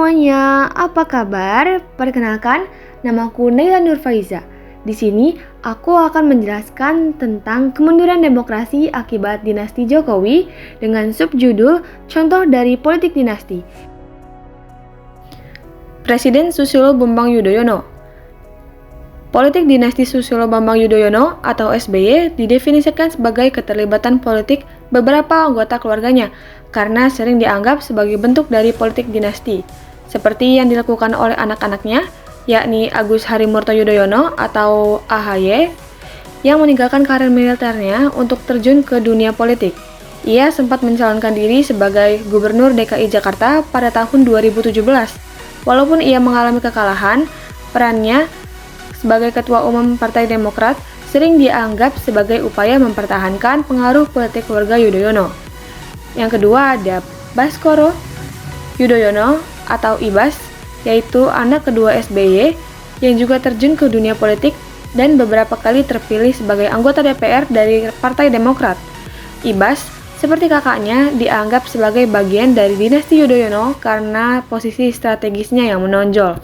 semuanya, apa kabar? Perkenalkan, namaku Naila Nurfaiza. Di sini, aku akan menjelaskan tentang kemunduran demokrasi akibat dinasti Jokowi dengan subjudul Contoh dari Politik Dinasti. Presiden Susilo Bambang Yudhoyono. Politik dinasti Susilo Bambang Yudhoyono atau SBY didefinisikan sebagai keterlibatan politik beberapa anggota keluarganya karena sering dianggap sebagai bentuk dari politik dinasti, seperti yang dilakukan oleh anak-anaknya, yakni Agus Harimurti Yudhoyono atau AHY, yang meninggalkan karir militernya untuk terjun ke dunia politik. Ia sempat mencalonkan diri sebagai Gubernur DKI Jakarta pada tahun 2017. Walaupun ia mengalami kekalahan, perannya sebagai Ketua Umum Partai Demokrat sering dianggap sebagai upaya mempertahankan pengaruh politik keluarga Yudhoyono. Yang kedua ada Baskoro Yudhoyono atau Ibas, yaitu anak kedua SBY yang juga terjun ke dunia politik dan beberapa kali terpilih sebagai anggota DPR dari Partai Demokrat. Ibas, seperti kakaknya, dianggap sebagai bagian dari dinasti Yudhoyono karena posisi strategisnya yang menonjol.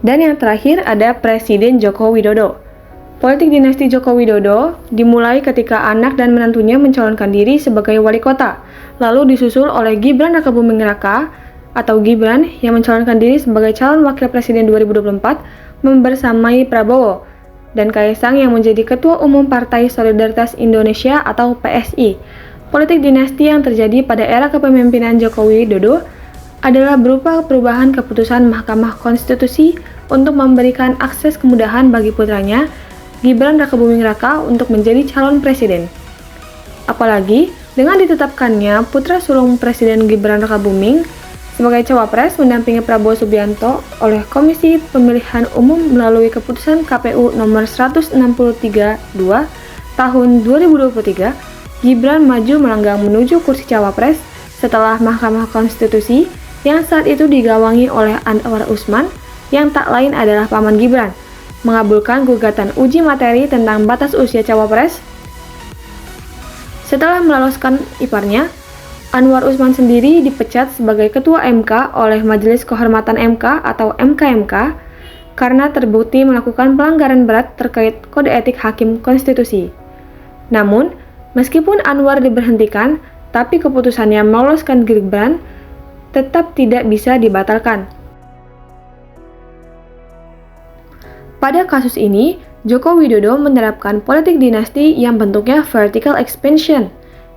Dan yang terakhir ada Presiden Joko Widodo. Politik dinasti Joko Widodo dimulai ketika anak dan menantunya mencalonkan diri sebagai wali kota, lalu disusul oleh Gibran Rakabuming Raka atau Gibran yang mencalonkan diri sebagai calon wakil presiden 2024 membersamai Prabowo, dan Kaisang yang menjadi Ketua Umum Partai Solidaritas Indonesia atau PSI. Politik dinasti yang terjadi pada era kepemimpinan Joko Widodo adalah berupa perubahan keputusan Mahkamah Konstitusi untuk memberikan akses kemudahan bagi putranya, Gibran Rakabuming Raka, untuk menjadi calon presiden. Apalagi, dengan ditetapkannya putra sulung Presiden Gibran Rakabuming sebagai cawapres mendampingi Prabowo Subianto oleh Komisi Pemilihan Umum melalui keputusan KPU nomor 163/2 tahun 2023, Gibran maju melanggang menuju kursi cawapres setelah Mahkamah Konstitusi yang saat itu digawangi oleh Anwar Usman, yang tak lain adalah paman Gibran, mengabulkan gugatan uji materi tentang batas usia cawapres. Setelah meloloskan iparnya, Anwar Usman sendiri dipecat sebagai Ketua MK oleh Majelis Kehormatan MK atau MKMK karena terbukti melakukan pelanggaran berat terkait kode etik hakim konstitusi. Namun, meskipun Anwar diberhentikan, tapi keputusannya meloloskan Gibran tetap tidak bisa dibatalkan. Pada kasus ini, Joko Widodo menerapkan politik dinasti yang bentuknya vertical expansion,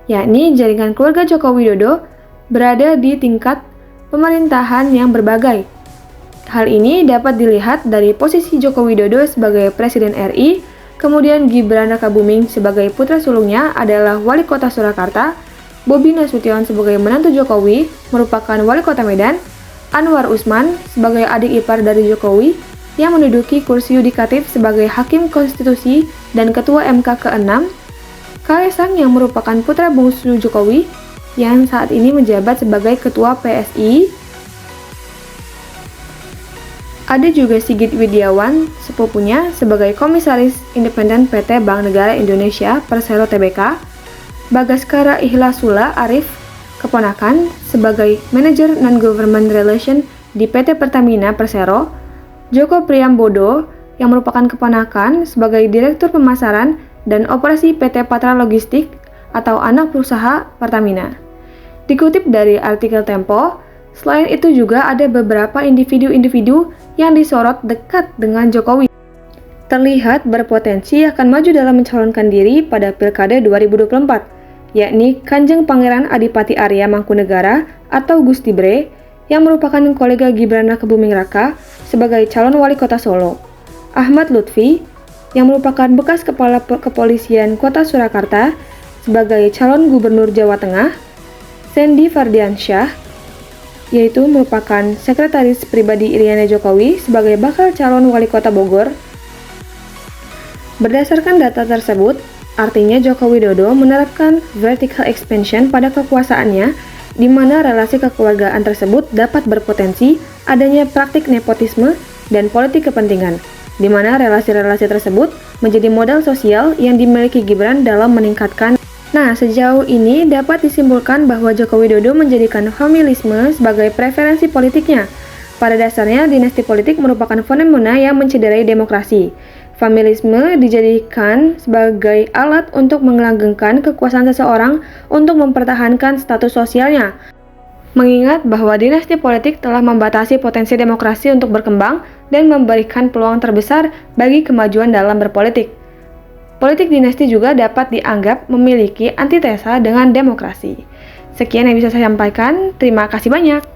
yakni jaringan keluarga Joko Widodo berada di tingkat pemerintahan yang berbagai. Hal ini dapat dilihat dari posisi Joko Widodo sebagai Presiden RI, kemudian Gibran Rakabuming sebagai putra sulungnya adalah Wali Kota Surakarta, Bobi Nasution sebagai menantu Jokowi merupakan Wali Kota Medan, Anwar Usman sebagai adik ipar dari Jokowi yang menduduki kursi yudikatif sebagai Hakim Konstitusi dan Ketua MK ke-6, Kaisang yang merupakan putra bungsu Jokowi yang saat ini menjabat sebagai Ketua PSI. Ada juga Sigit Widiawan, sepupunya, sebagai Komisaris Independen PT Bank Negara Indonesia Persero Tbk, Bagaskara Ihlasula Arif, keponakan, sebagai Manajer Non-Government Relation di PT Pertamina Persero, Joko Priambodo, yang merupakan keponakan, sebagai Direktur Pemasaran dan Operasi PT Patra Logistik atau anak perusahaan Pertamina. Dikutip dari artikel Tempo, selain itu juga ada beberapa individu-individu yang disorot dekat dengan Jokowi, terlihat berpotensi akan maju dalam mencalonkan diri pada Pilkada 2024, yakni Kanjeng Pangeran Adipati Arya Mangkunegara atau Gusti Bre, yang merupakan kolega Gibran Rakabuming Raka sebagai calon wali kota Solo, Ahmad Lutfi, yang merupakan bekas kepala kepolisian kota Surakarta sebagai calon gubernur Jawa Tengah, Sandy Fardiansyah, yaitu merupakan sekretaris pribadi Iriana Jokowi sebagai bakal calon wali kota Bogor. Berdasarkan data tersebut, artinya Joko Widodo menerapkan vertical expansion pada kekuasaannya, di mana relasi kekeluargaan tersebut dapat berpotensi adanya praktik nepotisme dan politik kepentingan, di mana relasi-relasi tersebut menjadi modal sosial yang dimiliki Gibran dalam meningkatkan Nah, sejauh ini dapat disimpulkan bahwa Joko Widodo menjadikan familisme sebagai preferensi politiknya. Pada dasarnya, dinasti politik merupakan fenomena yang mencederai demokrasi. Familisme dijadikan sebagai alat untuk melanggengkan kekuasaan seseorang untuk mempertahankan status sosialnya. Mengingat bahwa dinasti politik telah membatasi potensi demokrasi untuk berkembang dan memberikan peluang terbesar bagi kemajuan dalam berpolitik. Politik dinasti juga dapat dianggap memiliki antitesa dengan demokrasi. Sekian yang bisa saya sampaikan, terima kasih banyak.